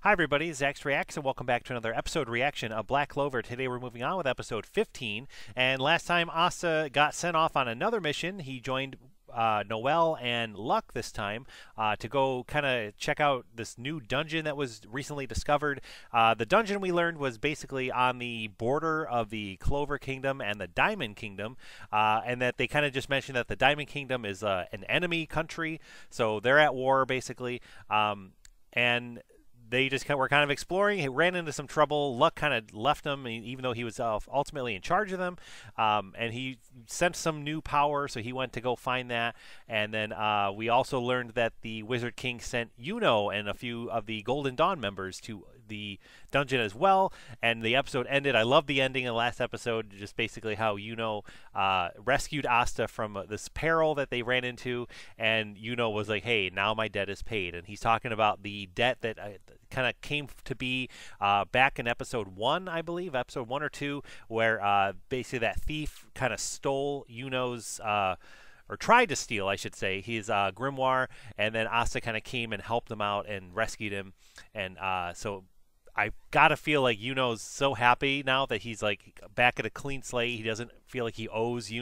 Hi everybody, Zach's Reacts, and welcome back to another episode reaction of Black Clover. Today we're moving on with episode 15, and last time Asta got sent off on another mission. He joined Noelle and Luck this time to go kind of check out this new dungeon that was recently discovered. The dungeon we learned was basically on the border of the Clover Kingdom and the Diamond Kingdom, and that they kind of just mentioned that the Diamond Kingdom is an enemy country, so they're at war basically, and they just were kind of exploring. He ran into some trouble. Luck kind of left him, even though he was ultimately in charge of them. And he sent some new power, so he went to go find that. And then we also learned that the Wizard King sent Yuno and a few of the Golden Dawn members to the dungeon as well. And the episode ended. I love the ending of the last episode, just basically how Yuno rescued Asta from this peril that they ran into. And Yuno was like, hey, now my debt is paid. And he's talking about the debt that kind of came to be back in episode 1, I believe, episode 1 or 2, where basically that thief kind of stole Yuno's or tried to steal, I should say, his grimoire, and then Asta kind of came and helped him out and rescued him. And so I gotta feel like Yuno's so happy now that he's like back at a clean slate. He doesn't feel like he owes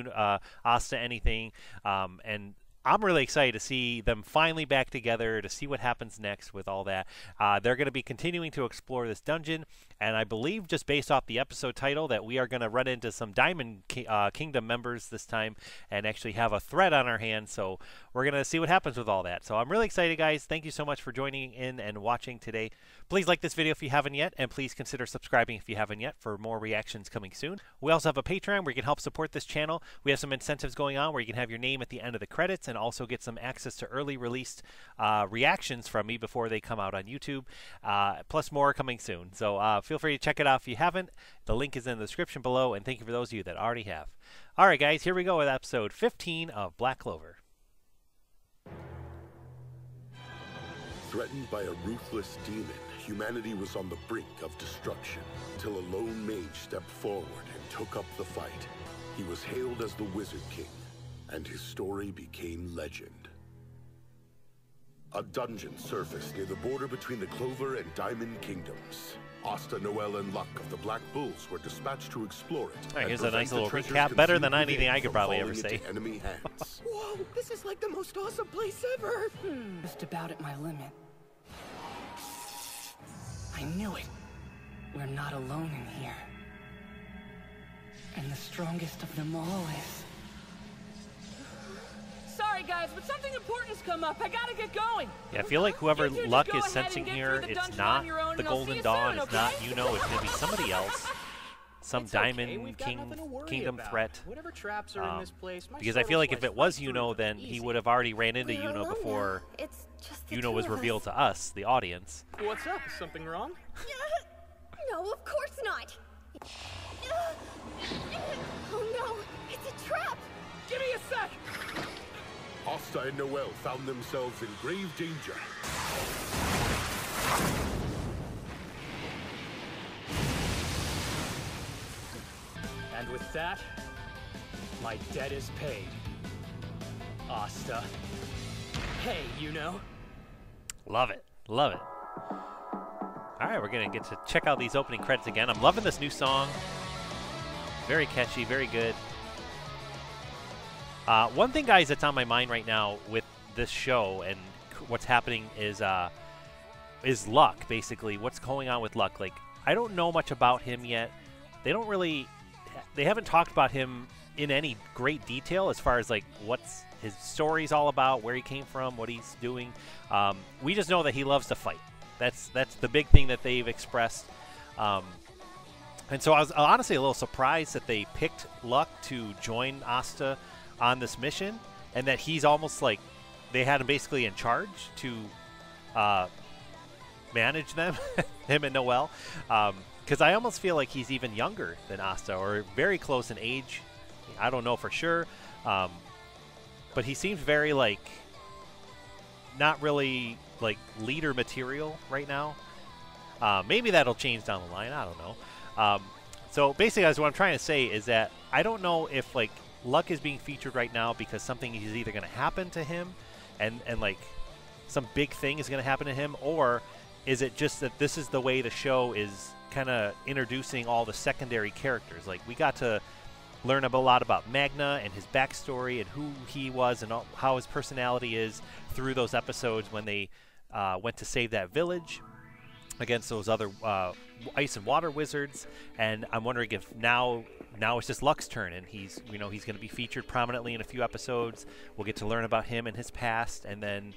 Asta anything, and I'm really excited to see them finally back together, to see what happens next with all that. They're going to be continuing to explore this dungeon, and I believe, just based off the episode title, that we are going to run into some Diamond Kingdom members this time and actually have a threat on our hands. So we're going to see what happens with all that. So I'm really excited, guys. Thank you so much for joining in and watching today. Please like this video if you haven't yet, and please consider subscribing if you haven't yet for more reactions coming soon. We also have a Patreon where you can help support this channel. We have some incentives going on where you can have your name at the end of the credits and also get some access to early released reactions from me before they come out on YouTube, plus more coming soon. So feel free to check it out if you haven't. The link is in the description below, and thank you for those of you that already have. All right, guys, here we go with episode 15 of Black Clover. Threatened by a ruthless demon, humanity was on the brink of destruction until a lone mage stepped forward and took up the fight. He was hailed as the Wizard King, and his story became legend. A dungeon surfaced near the border between the Clover and Diamond Kingdoms. Asta, Noelle, and Luck of the Black Bulls were dispatched to explore it. All right, here's a nice little recap, better than anything I could probably ever say. Enemy hands. Whoa, this is like the most awesome place ever! Just about at my limit. I knew it. We're not alone in here. And the strongest of them all is... Sorry guys, but something important's come up. I gotta get going. Yeah, I feel like whoever Luck is sensing here, it's not the Golden Dawn, it's not Yuno, it's gonna be somebody else. Some Diamond Kingdom threat. Because I feel like if it was Yuno, then he would have already ran into Yuno before Yuno was revealed to us, the audience. What's up? Is something wrong? No, of course not. Oh no, it's a trap. Give me a sec. Asta and Noelle found themselves in grave danger. And with that, my debt is paid. Asta. Hey, Yuno. Love it. Love it. All right, we're going to get to check out these opening credits again. I'm loving this new song. Very catchy, very good. One thing, guys, that's on my mind right now with this show and what's happening is Luck, basically. What's going on with Luck? Like, I don't know much about him yet. They haven't talked about him in any great detail as far as, like, what's his story's all about, where he came from, what he's doing. We just know that he loves to fight. That's the big thing that they've expressed. And so I was honestly a little surprised that they picked Luck to join Asta on this mission, and that he's almost like they had him basically in charge to manage them, him and Noelle. Because I almost feel like he's even younger than Asta, or very close in age. I don't know for sure. But he seems very, like, not really, like, leader material right now. Maybe that'll change down the line. I don't know. So basically, guys, what I'm trying to say is that I don't know if, like, Luck is being featured right now because something is either going to happen to him and like some big thing is going to happen to him, or is it just that this is the way the show is kind of introducing all the secondary characters? Like, we got to learn a lot about Magna and his backstory and who he was and how his personality is through those episodes when they went to save that village against those other ice and water wizards. And I'm wondering if now it's just Luck's turn, and he's going to be featured prominently in a few episodes. We'll get to learn about him and his past, and then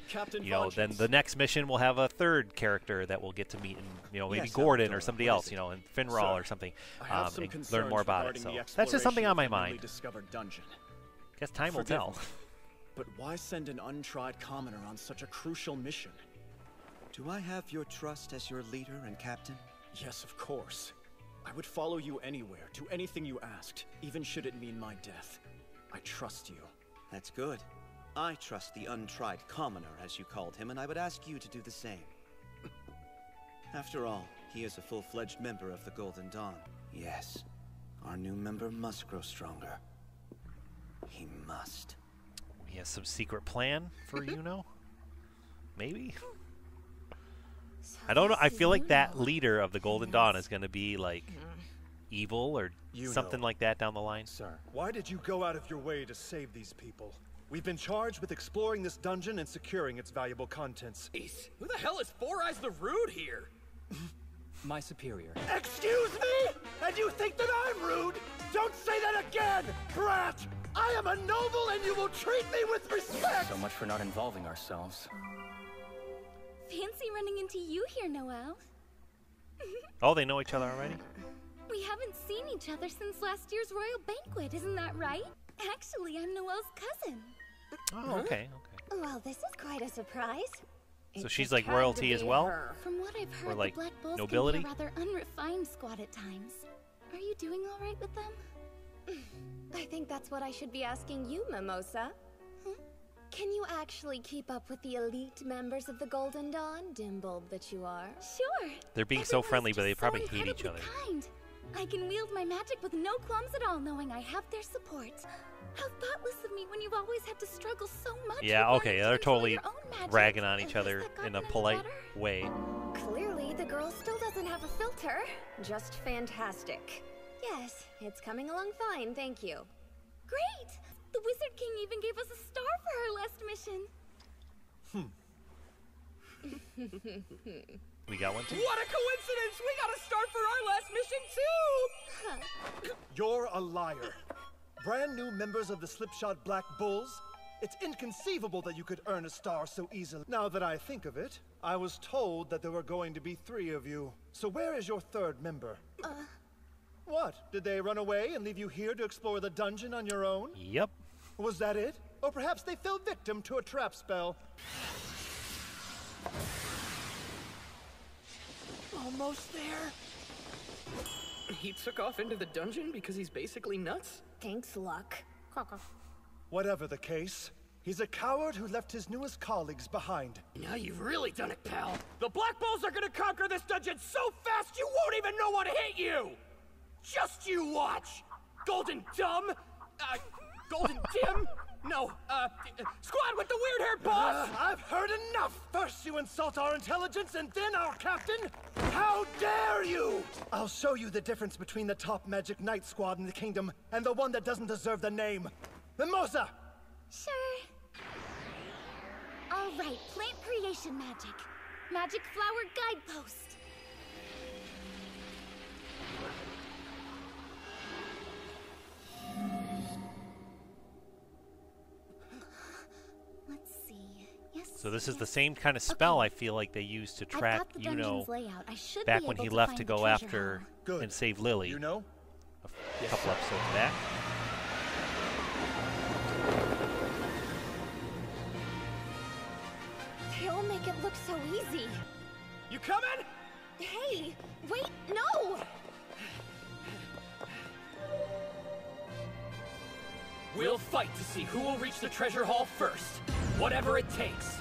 then the next mission we'll have a third character that we'll get to meet, and maybe Gordon or somebody else, and Finral or something, and learn more about it. So that's just something on my mind. Guess time will tell. But why send an untried commoner on such a crucial mission? Do I have your trust as your leader and captain? Yes, of course. I would follow you anywhere, to anything you asked, even should it mean my death. I trust you. That's good. I trust the untried commoner, as you called him, and I would ask you to do the same. After all, he is a full-fledged member of the Golden Dawn. Yes, our new member must grow stronger. He must. He has some secret plan for maybe? I don't know. I feel like that leader of the Golden Dawn is going to be like evil or something like that down the line. Sir, why did you go out of your way to save these people? We've been charged with exploring this dungeon and securing its valuable contents. Who the hell is Four Eyes the Rude here? My superior. Excuse me? And you think that I'm rude? Don't say that again, brat! I am a noble and you will treat me with respect! So much for not involving ourselves. Fancy running into you here, Noelle. Oh, they know each other already? We haven't seen each other since last year's royal banquet, isn't that right? Actually, I'm Noelle's cousin. Oh, okay. Well, this is quite a surprise. So she's like royalty as well? From what I've heard, or like the Black Bulls nobility? can be a rather unrefined squad at times. Are you doing all right with them? I think that's what I should be asking you, Mimosa. Can you actually keep up with the elite members of the Golden Dawn, Dimbulb that you are? Sure. They're being so friendly, but they probably hate each other. Kind. I can wield my magic with no qualms at all, knowing I have their support. How thoughtless of me when you've always had to struggle so much. Yeah, okay, they're totally ragging on each other in a polite way. Clearly, the girl still doesn't have a filter. Just fantastic. Yes, it's coming along fine, thank you. Great! The Wizard King even gave us a star for our last mission. We got one too? What a coincidence! We got a star for our last mission too! You're a liar. Brand new members of the Slipshod Black Bulls? It's inconceivable that you could earn a star so easily. Now that I think of it, I was told that there were going to be 3 of you. So where is your 3rd member? What? Did they run away and leave you here to explore the dungeon on your own? Yep. Was that it? Or perhaps they fell victim to a trap spell? Almost there. He took off into the dungeon because he's basically nuts? Thanks, Luck. Whatever the case, he's a coward who left his newest colleagues behind. Now you've really done it, pal. The Black Bulls are gonna conquer this dungeon so fast you won't even know what hit you! Just you watch! Golden Dumb? Golden Dim? No, squad with the weird-haired boss! I've heard enough! First you insult our intelligence and then our captain? How dare you! I'll show you the difference between the top magic knight squad in the kingdom and the one that doesn't deserve the name. Mimosa! Sure. All right, plant creation magic. Magic flower guidepost. Let's see. Yes. So this is the same kind of spell I feel like they used to track, back when he left to go after and save Lily. You know? A couple episodes back. They all make it look so easy. You coming? Hey, wait, no! We'll fight to see who will reach the treasure hall first. Whatever it takes.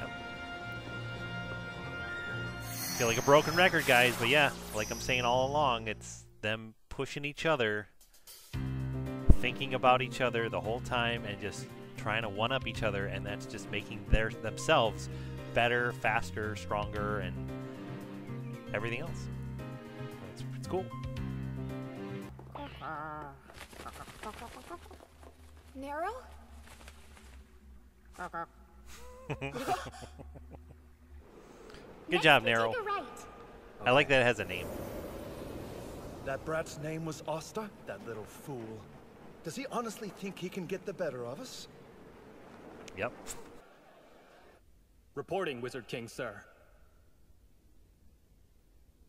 Feel like a broken record, guys, but yeah, like I'm saying all along, it's them pushing each other, thinking about each other the whole time, and just trying to one-up each other, and that's just making themselves better, faster, stronger, and everything else. It's cool. Narrow? Good job, Next, Narrow. we'll take a right. I like that it has a name. That brat's name was Oster? That little fool. Does he honestly think he can get the better of us? Yep. Reporting, Wizard King, sir.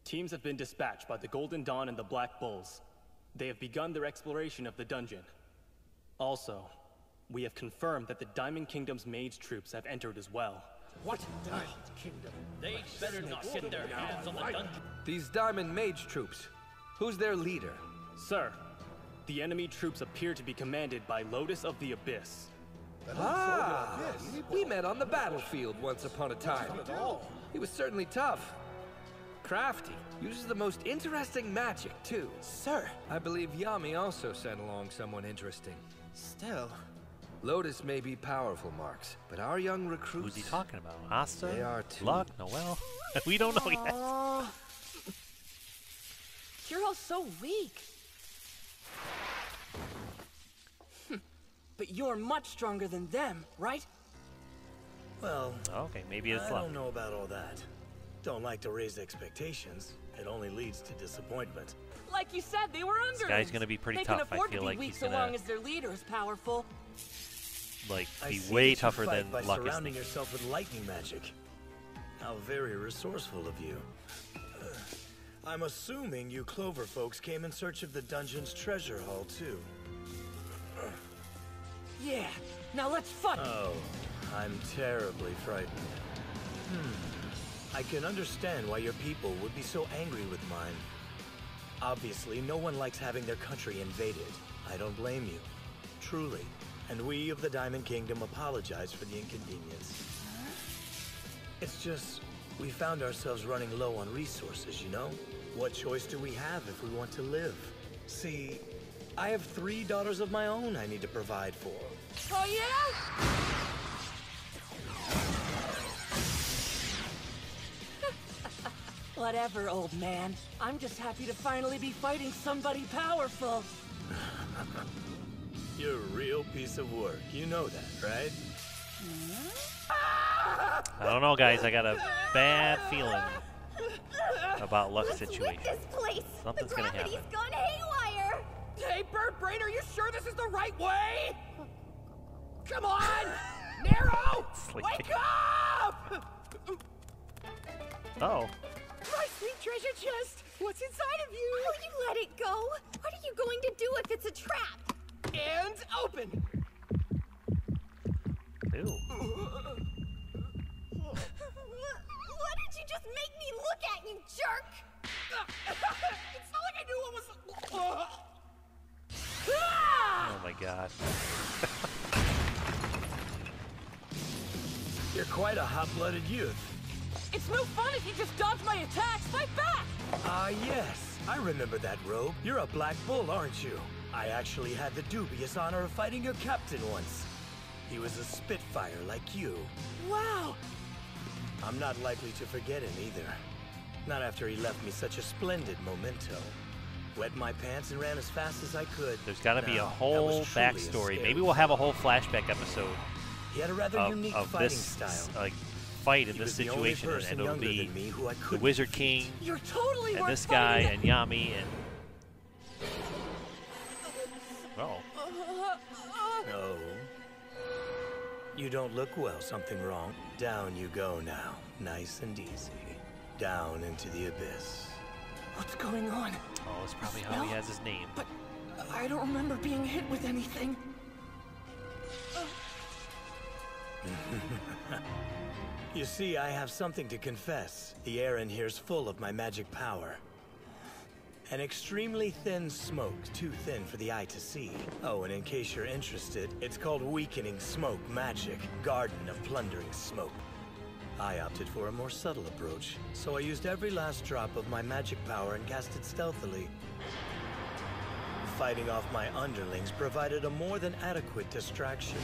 Teams have been dispatched by the Golden Dawn and the Black Bulls. They have begun their exploration of the dungeon. Also, we have confirmed that the Diamond Kingdom's mage troops have entered as well. What? Diamond Kingdom? They better not get their hands on the dungeon. These Diamond Mage troops, who's their leader? Sir, the enemy troops appear to be commanded by Lotus of the Abyss. Ah, we met on the battlefield once upon a time. He was certainly tough. Crafty, uses the most interesting magic, too. Sir! I believe Yami also sent along someone interesting. Still... Lotus may be powerful, Marks, but our young recruits... Who's he talking about? Asta? They are too. Luck? Noel? We don't know yet. You're all so weak. But you're much stronger than them, right? Well, Okay, maybe it's I luck. don't know about all that. Don't like to raise expectations. It only leads to disappointment. Like you said, they were underlings. This guy's gonna be pretty they tough. Can afford I feel to be like weak he's so gonna long as their leader is powerful. like I be see way that you tougher fight than by Luck is surrounding thinking. yourself with lightning magic. How very resourceful of you. I'm assuming you Clover folks came in search of the dungeon's treasure haul too. Yeah. Now let's fight. Oh, I'm terribly frightened. I can understand why your people would be so angry with mine. Obviously, no one likes having their country invaded. I don't blame you. Truly. And we of the Diamond Kingdom apologize for the inconvenience. It's just, we found ourselves running low on resources, you know? What choice do we have if we want to live? See, I have 3 daughters of my own I need to provide for. Oh yeah? Whatever, old man. I'm just happy to finally be fighting somebody powerful. You're a real piece of work. You know that, right? I don't know, guys. I got a bad feeling about Luck's Let's situation. lick this place. Something's the gonna gravity's happen. gone haywire. Hey, Bird Brain, are you sure this is the right way? Come on! Narrow! Sleeping. Wake up! Oh, My sweet treasure chest! What's inside of you? Will you let it go? What are you going to do if it's a trap? And open! ew. What did you just make me look at, you jerk? It's not like I knew what was... Oh my god. You're quite a hot-blooded youth. It's no fun if you just dodge my attacks. Fight back! Ah, yes. I remember that robe. You're a Black Bull, aren't you? I actually had the dubious honor of fighting your captain once. He was a Spitfire like you. Wow! I'm not likely to forget him either. Not after he left me such a splendid memento. Wet my pants and ran as fast as I could. There's got to be a Now, that whole was truly a backstory. scary Maybe we'll have a fight. whole flashback episode He had a rather unique of fighting this style. like fight in He this was the only situation, person and it'll younger be than me who I the couldn't Wizard defeat. King You're totally and worth this guy fighting. and Yami and oh, No. You don't look well. Something wrong? Down you go now. Nice and easy. Down into the abyss. What's going on? oh, that's probably how he has his name. But I don't remember being hit with anything. You see, I have something to confess. The air in here's full of my magic power. An extremely thin smoke, too thin for the eye to see. Oh, and in case you're interested, it's called Weakening Smoke Magic, Garden of Plundering Smoke. I opted for a more subtle approach, so I used every last drop of my magic power and cast it stealthily. Fighting off my underlings provided a more than adequate distraction.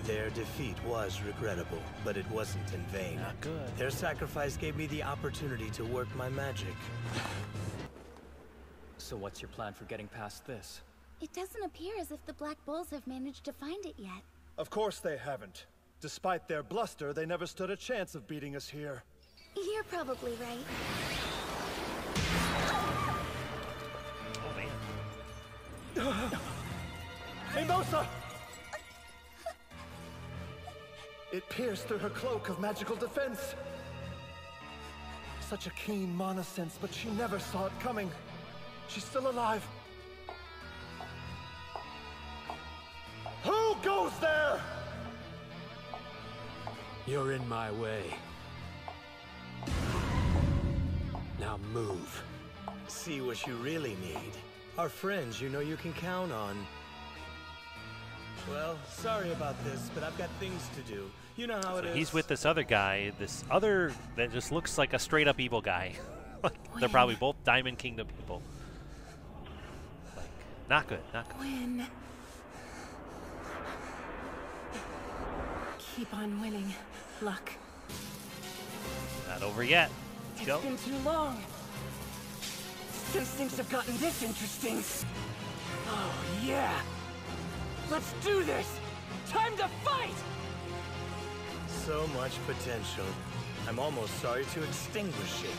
Their defeat was regrettable, but it wasn't in vain. Not good. Their sacrifice gave me the opportunity to work my magic. So what's your plan for getting past this? It doesn't appear as if the Black Bulls have managed to find it yet. Of course they haven't. Despite their bluster, they never stood a chance of beating us here. You're probably right. Oh, man. Mimosa! It pierced through her cloak of magical defense. Such a keen mana sense, but she never saw it coming. She's still alive. Who goes there? You're in my way. Now move. See what you really need. Our friends you know you can count on. Well, sorry about this, but I've got things to do. You know how it is. He's with this other guy, this other that just looks like a straight up evil guy. They're probably both Diamond Kingdom people. Like, not good, not good. Win. Keep on winning, Luck. Not over yet. Let's go. It's been too long since things have gotten this interesting. Oh, yeah. Let's do this! Time to fight! So much potential. I'm almost sorry to extinguish it.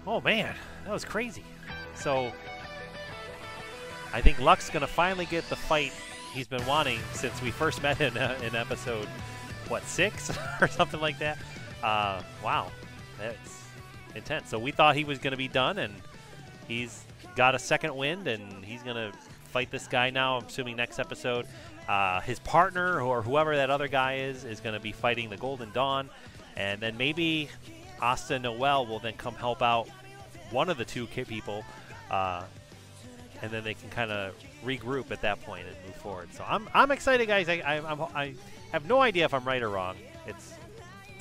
Oh man, that was crazy. So I think Luck's gonna finally get the fight he's been wanting since we first met in episode, what, 6 or something like that. Wow, that's intense. So we thought he was gonna be done, and he's got a second wind, and he's gonna fight this guy now. I'm assuming next episode. His partner, or whoever that other guy is gonna be fighting the Golden Dawn, and then maybe Asta and Noel will then come help out one of the two people, and then they can kind of regroup at that point and move forward. So I'm excited, guys. I have no idea if I'm right or wrong. It's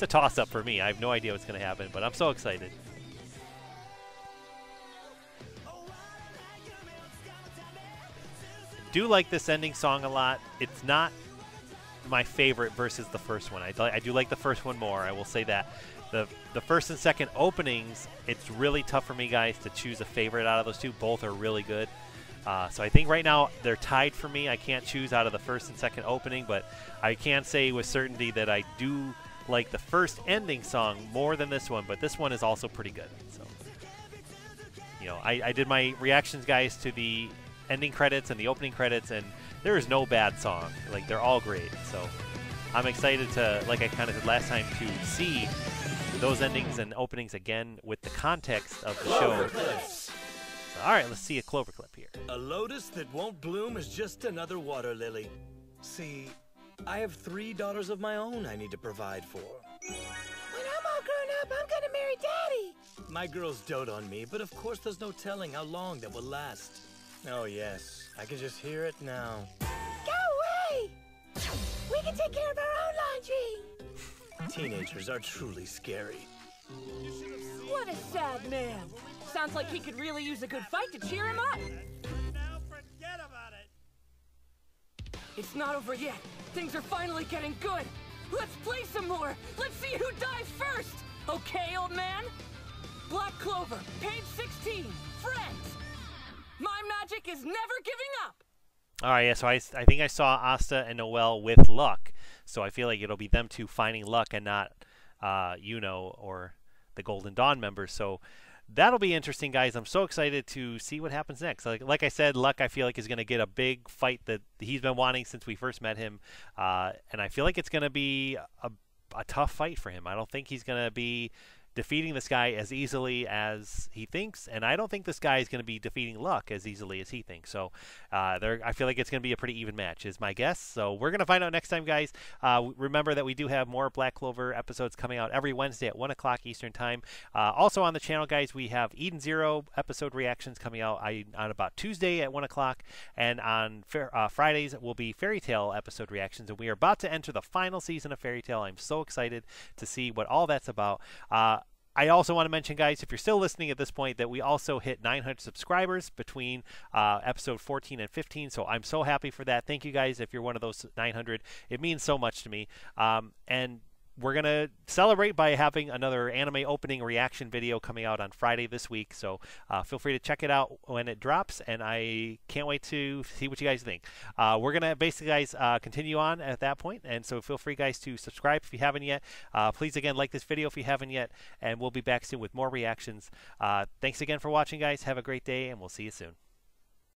a toss-up for me. I have no idea what's gonna happen, but I'm so excited. Do like this ending song a lot. It's not my favorite versus the first one. I do like the first one more. I will say that. The first and second openings, it's really tough for me, guys, to choose a favorite out of those two. Both are really good. So I think right now they're tied for me. I can't choose out of the first and second opening, but I can say with certainty that I do like the first ending song more than this one, but this one is also pretty good. So, you know, I did my reactions, guys, to the ending credits and the opening credits, and there is no bad song. Like, they're all great. So I'm excited to, like I kind of did last time, to see those endings and openings again with the context of the show. So, all right, let's see a Clover clip here. A lotus that won't bloom is just another water lily. See, I have 3 daughters of my own I need to provide for. When I'm all grown up, I'm gonna marry Daddy! My girls dote on me, but of course there's no telling how long that will last. Oh yes, I can just hear it now. Go away! We can take care of our own laundry! Teenagers are truly scary. What a sad man! Sounds like he could really use a good fight to cheer him up! Now forget about it! It's not over yet! Things are finally getting good! Let's play some more! Let's see who dies first! Okay, old man? Black Clover, page 16, Friends! My magic is never giving up! All right, yeah, so I think I saw Asta and Noel with Luck, so I feel like it'll be them two finding Luck and not, or the Golden Dawn members. So that'll be interesting, guys. I'm so excited to see what happens next. Like I said, Luck, I feel like, is going to get a big fight that he's been wanting since we first met him, and I feel like it's going to be a tough fight for him. I don't think he's going to be defeating this guy as easily as he thinks, and I don't think this guy is going to be defeating Luck as easily as he thinks. So I feel like it's going to be a pretty even match is my guess. So we're going to find out next time, guys. Remember that we do have more Black Clover episodes coming out every Wednesday at 1 o'clock Eastern Time. Also on the channel, guys, we have Eden Zero episode reactions coming out on about Tuesday at 1 o'clock, and on Fridays will be Fairy Tail episode reactions, and we are about to enter the final season of Fairy Tail. I'm so excited to see what all that's about. I also want to mention, guys, if you're still listening at this point, that we also hit 900 subscribers between episode 14 and 15. So I'm so happy for that. Thank you, guys. If you're one of those 900, it means so much to me. And we're going to celebrate by having another anime opening reaction video coming out on Friday this week. So feel free to check it out when it drops, and I can't wait to see what you guys think. We're going to basically, guys, continue on at that point, and so feel free, guys, to subscribe if you haven't yet. Please, again, like this video if you haven't yet, and we'll be back soon with more reactions. Thanks again for watching, guys. Have a great day, and we'll see you soon.